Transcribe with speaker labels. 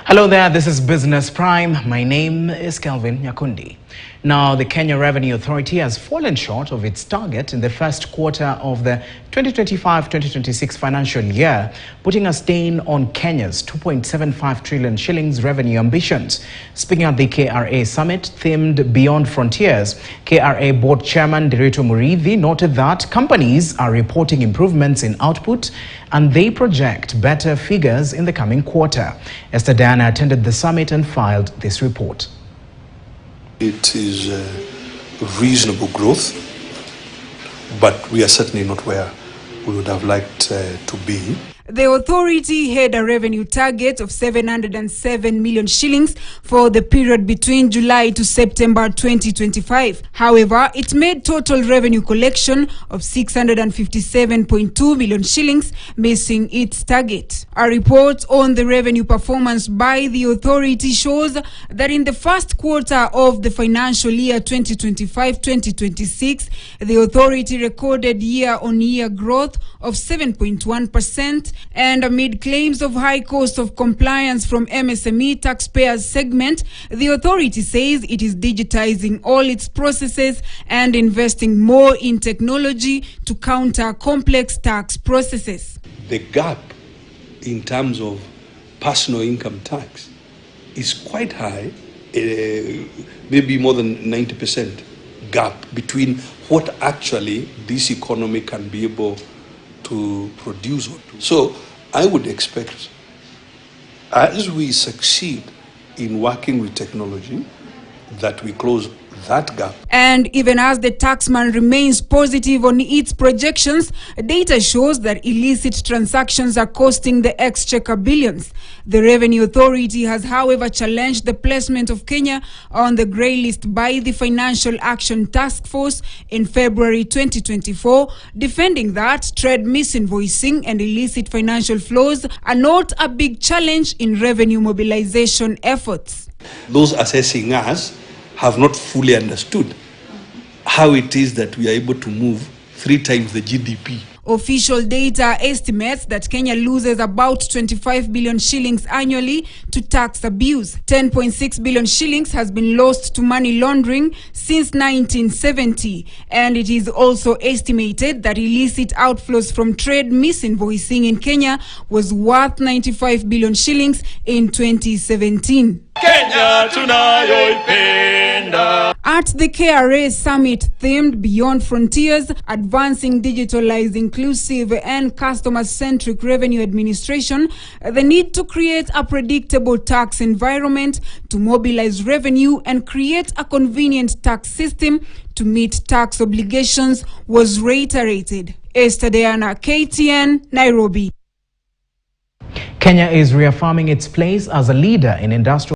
Speaker 1: Hello there, this is Business Prime. My name is Kelvin Nyakundi. Now, the Kenya Revenue Authority has fallen short of its target in the first quarter of the 2025-2026 financial year, putting a stain on Kenya's 2.75 trillion shillings revenue ambitions. Speaking at the KRA summit themed Beyond Frontiers, KRA Board Chairman Dirito Murithi noted that companies are reporting improvements in output and they project better figures in the coming quarter. Esther Diana attended the summit and filed this report.
Speaker 2: It is reasonable growth, but we are certainly not where we would have liked to be.
Speaker 3: The authority had a revenue target of 707 million shillings for the period between July to September 2025. However, it made total revenue collection of 657.2 million shillings, missing its target. A report on the revenue performance by the authority shows that in the first quarter of the financial year 2025-2026, the authority recorded year-on-year growth of 7.1%. And amid claims of high cost of compliance from MSME taxpayers segment, the authority says it is digitizing all its processes and investing more in technology to counter complex tax processes.
Speaker 2: The gap in terms of personal income tax is quite high, maybe more than 90% gap between what actually this economy can be able to produce. So I would expect, as we succeed in working with technology, that we close that gap.
Speaker 3: And even as the taxman remains positive on its projections, data shows that illicit transactions are costing the exchequer billions. The Revenue Authority has, however, challenged the placement of Kenya on the grey list by the Financial Action Task Force in February 2024, defending that trade misinvoicing and illicit financial flows are not a big challenge in revenue mobilization efforts.
Speaker 2: Those assessing us have not fully understood how it is that we are able to move 3 times the GDP.
Speaker 3: Official data estimates that Kenya loses about 25 billion shillings annually to tax abuse. 10.6 billion shillings has been lost to money laundering since 1970. And it is also estimated that illicit outflows from trade misinvoicing in Kenya was worth 95 billion shillings in 2017. Kenya tunayoipenda. At the KRA summit themed Beyond Frontiers, Advancing Digitalized, Inclusive and Customer-Centric Revenue Administration, the need to create a predictable tax environment to mobilize revenue and create a convenient tax system to meet tax obligations was reiterated. Esther Diana, KTN, Nairobi.
Speaker 1: Kenya is reaffirming its place as a leader in industrial